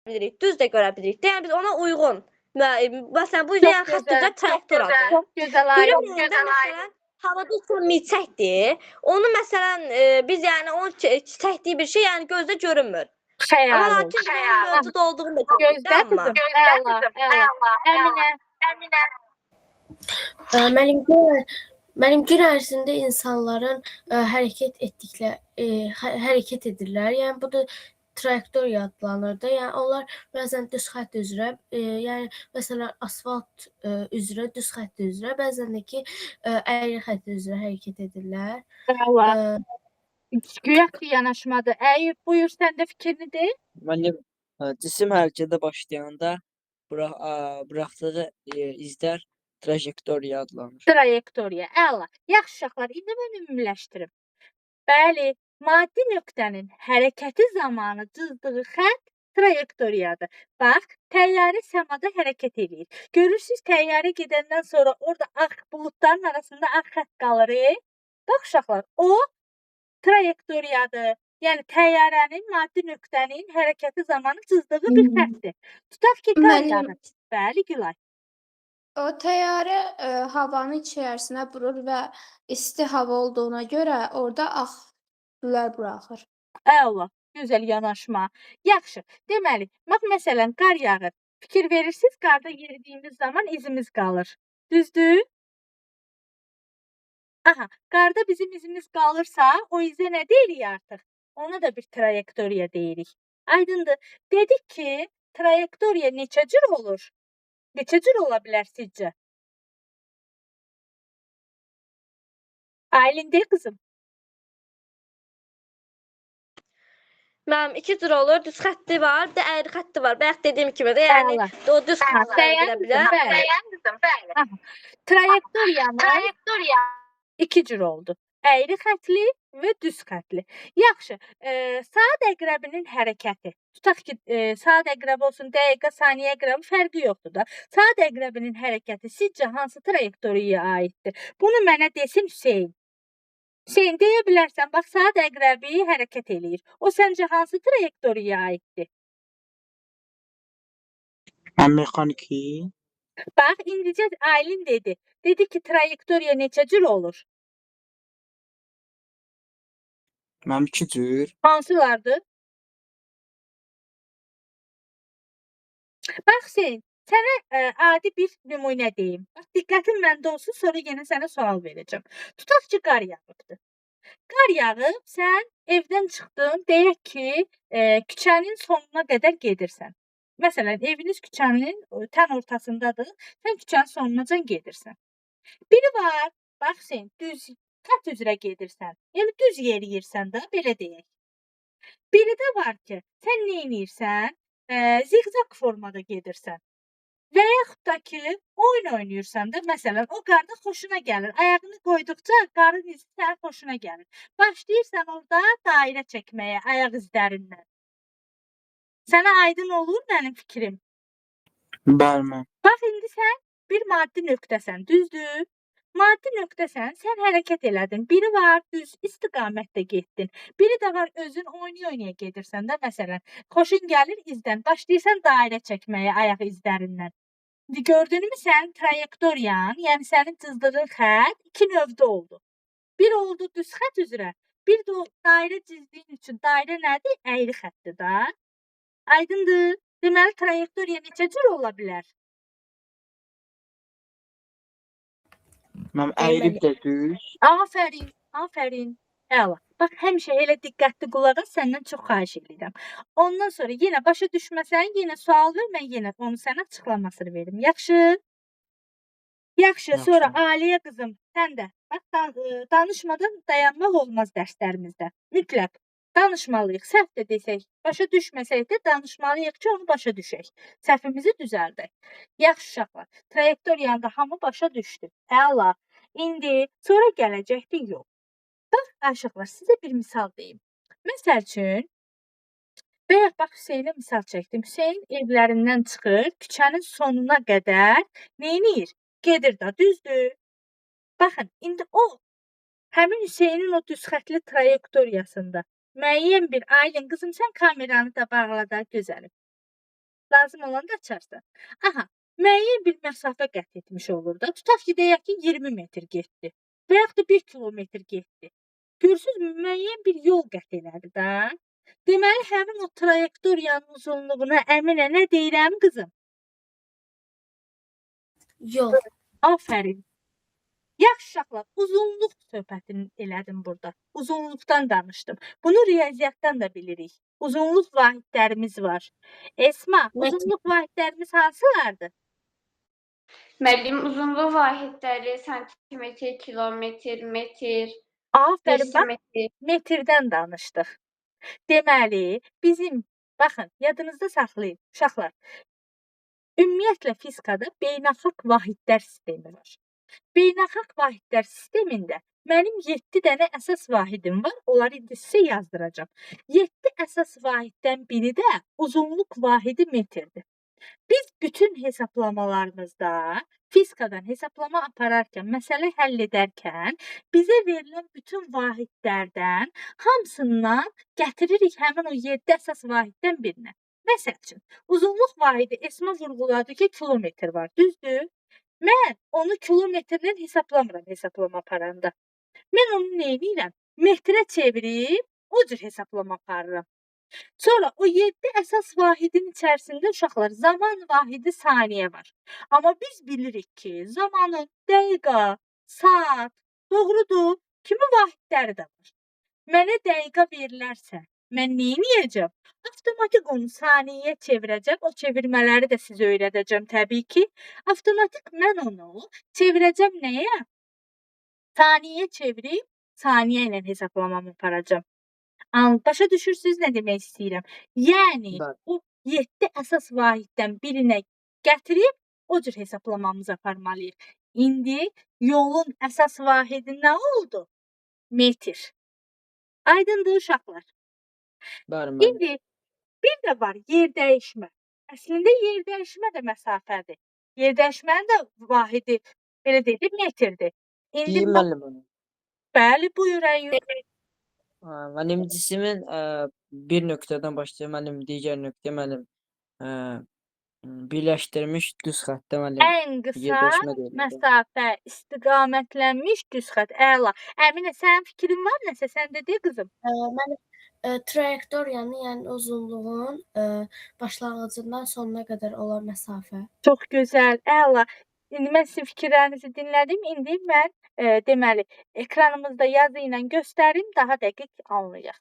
bilirik, düz də görə bilirik. Yəni biz ona uyğun. Məsələn, bu Çox yəni xətt gözəl. üzrə trayektor adı. Çox gözəl aydın. Görünməyəndə məsələn havada uçan milçəkdir. Onu məsələn biz yəni onun çəkdiyi bir şey yəni gözdə görünmür. Amma Xəyal. lakin biz onun mövcud olduğunu da görürük. Gözdə qızım. Əla. Əminə. Mənim gün ərzində insanların hərəkət edirlər. Yəni bu da trayektoriya adlanır da. Yəni onlar bəzən düz xətt üzrə, yəni məsələn asfalt üzrə, düz xətt üzrə, bəzən də ki əyri xətt üzrə hərəkət edirlər. Əla. Güya ki yanaşmadır. Əyyub, buyur sən də fikrini de. Mənim cisim hərəkətə başlayanda buraxdığı izlər trajektoriya adlanır. Trayektoriya. Əla. Yaxşı uşaqlar, indi mən ümumiləşdirim. Bəli, maddi nöqtənin hərəkəti zamanı cızdığı xətt trayektoriyadır. Bax, təyyarə səmada hərəkət edir. Görürsüz, təyyarə gedəndən sonra orada ağ buludların arasında ağ xətt qalır. Bax uşaqlar, o trayektoriyadır. Yəni təyyarənin, maddi nöqtənin hərəkəti zamanı cızdığı bir xəttdir. Tutaq ki, qar yağır. Bəli, Gülay. O təyyarə havanın içərisinə vurur və isti hava olduğuna görə orada ağ küllər buraxır. Əla, gözəl yanaşma. Yaxşı. Deməli, bax məsələn qar yağır. Fikir verirsiniz, qarda yeridiyimiz zaman izimiz qalır. Düzdür? Aha, qarda bizim izimiz qalırsa, o izə nə deyirik artıq? Ona da bir trayektoriya deyirik. Aydındır. Dedik ki, trayektoriya neçə cür olur? Neçə cür ola bilər sizcə? Aylin de qızım. Mənim 2 cür olur. Düz xətti var, bir də əyri xətti var. Bayaq dediyim kimi də yəni Əla. o düz xəttə gedə bilər. Bəli. Trayektoriya 2 cür oldu. Əyri xəttli və düz xəttli. Yaxşı, saat əqrəbinin hərəkəti. Tutaq ki, saat əqrəbi olsun, dəqiqə, saniyə əqrəbi fərqi yoxdur da. Saat əqrəbinin hərəkəti sizcə hansı trayektoriyaya aiddir? Bunu mənə desin Hüseyn. Hüseyn, deyə bilərsən, bax, saat əqrəbi hərəkət eləyir. O səncə hansı trayektoriyaya aiddir? Mexaniki. Bax, indicə Aylin dedi. Dedi ki, trayektoriya neçə cür olur? Mənim 2 cür. Hansılardır? Bax Hüseyn, sənə adi bir nümunə deyim. Bax, diqqətin məndə olsun, sonra yenə sənə sual verəcəm. Tutaq ki, qar yağıbdır. Qar yağıb, sən evdən çıxdın, deyək ki, küçənin sonuna qədər gedirsən. Məsələn, eviniz küçənin tən ortasındadır, sən küçənin sonunacan gedirsən. Biri var, bax Hüseyn, düz xətt üzrə gedirsən, yəni düz yeriyirsən də, belə deyək. Biri də var ki, sən nə edirsən? Ziqzaq formada gedirsən. Və yaxud da ki, oyun oynayırsan da, məsələn, o qarda xoşuna gəlir. Ayağını qoyduqca qarın izi sənin xoşuna gəlir. Başlayırsan orada dairə çəkməyə ayaq izlərindən. Sənə aydın olur mənim fikrim? Bəli. Bax, indi sən bir maddi nöqtəsən, düzdür? Maddi nöqtəsən, sən hərəkət elədin. Biri var, düz istiqamətdə getdin. Biri də var, özün oynaya-oynaya gedirsən də, məsələn. Xoşun gəlir izdən, başlayırsan dairə çəkməyə ayaq izlərindən. Gördünmü sənin trayektoriyan, yəni sənin cızdığın xətt 2 növdə oldu. Bir oldu düz xətt üzrə, bir də o dairə cizdiyin üçün dairə nədir? Əyri xəttdir da. Aydındır. Deməli, trayektoriya neçə cür ola bilər? Mənim əyri bir də düz. Afərin. Əla. Bax, həmişə elə diqqətli qulaq as, səndən çox xahiş edirəm. Ondan sonra yenə başa düşməsən, yenə sual ver, mən yenə onu sənə açıqlamasını verim. Yaxşı? Yaxşı, sonra Aliyə qızım, sən də. Bax, danışmadan dayanmaq olmaz dərslərimizdə. Mütləq. Danışmalıyıq. Səhv də desək, başa düşməsək də danışmalıyıq ki, onu başa düşək. Səhvimizi düzəldək. Yaxşı uşaqlar. Trayektoriyanı da hamı başa düşdü. Əla. İndi sonra gələcəkdir yox. Bax, aşıqlar, sizə bir misal deyim. Məsəl üçün, bayaq bax Hüseynə misal çəkdim. Hüseyn evlərindən çıxır, küçənin sonuna qədər neynir? Gedir da, düzdür? Baxın, indi o həmin Hüseynin o düz xəttli trayektoriyasında müəyyən bir Aylin qızım, sən kameranı da bağla da gözəlim. Lazım olanda açarsan. Aha, müəyyən bir məsafə qət etmiş olur da. Tutaq ki, deyək ki, 20 metr getdi və yaxud da 1 kilometr getdi. Görürsüz, müəyyən bir yol qət elədi də. Deməli, həmin o trayektoriyanın uzunluğuna Əminə nə deyirəm qızım? Yol. Afərin. Yaxşı uşaqlar, uzunluq söhbətini elədim burada. Uzunluqdan danışdım. Bunu riyaziyyatdan da bilirik. Uzunluq vahidlərimiz var. Esma, uzunluq vahidlərimiz hansılardır? Müəllim, uzunluq vahidləri santimetr, kilometr, metr, Afərin, bax, desimetr. metrdən danışdıq. Deməli, bizim, baxın, yadınızda saxlayın, uşaqlar. Ümumiyyətlə fizikada beynəlxalq vahidlər sistemi var. Beynəlxalq vahidlər sistemində mənim 7 dənə əsas vahidim var. Onları indi sizə yazdıracağam. 7 əsas vahiddən biri də uzunluq vahidi metrdir. Biz bütün hesablamalarımızda fizikadan hesablama apararkən, məsələ həll edərkən bizə verilən bütün vahidlərdən hamısından gətiririk həmin o 7 əsas vahiddən birinə. Məsəl üçün, uzunluq vahidi Esma vurğuladı ki, kilometr var, düzdür? Mən onu kilometrlə hesablamıram hesablama aparanda. Mən onu nə edirəm? Metrə çevirib o cür hesablama aparıram. Sonra o 7 əsas vahidin içərisində uşaqlar zaman vahidi saniyə var. Amma biz bilirik ki, zamanın dəqiqə, saat, doğrudur, kimi vahidləri də var. Mənə dəqiqə verilərsə, mən nə edəcəm? Avtomatik onu saniyəyə çevirəcəm. O çevirmələri də sizə öyrədəcəm təbii ki. Avtomatik mən onu çevirəcəm nəyə? Saniyəyə çevirib saniyə ilə hesablamamı aparacam. Başa düşürsünüz nə demək istəyirəm? Yəni Bəli. o 7 əsas vahiddən birinə gətirib o cür hesablamamızı aparmalıyıq. İndi yolun əsas vahidi nə oldu? Metr. Aydındır uşaqlar. Bəli, müəllim. İndi bir də var yer dəyişmə. Əslində yer dəyişmə də məsafədir. Yer dəyişmənin də vahidi belə deyək metrdir. İndi Deyim müəllim onu. bəli, buyur Əyyub. Mənim cismin bir nöqtədən başlayıb mənim digər nöqtə mənim birləşdirmiş düz xəttə mənim Ən qısa yerləşmə deyildi. məsafə istiqamətlənmiş düz xətt. Əla. Əminə, sənin fikrin var nəsə? Sən də de qızım. Mənim trayektoriyanın, yəni uzunluğun başlanğıcından sonuna qədər olan məsafə. Çox gözəl, əla. İndi mən sizin fikirlərinizi dinlədim. İndi mən deməli ekranımızda yazı ilə göstərim, daha dəqiq anlayaq.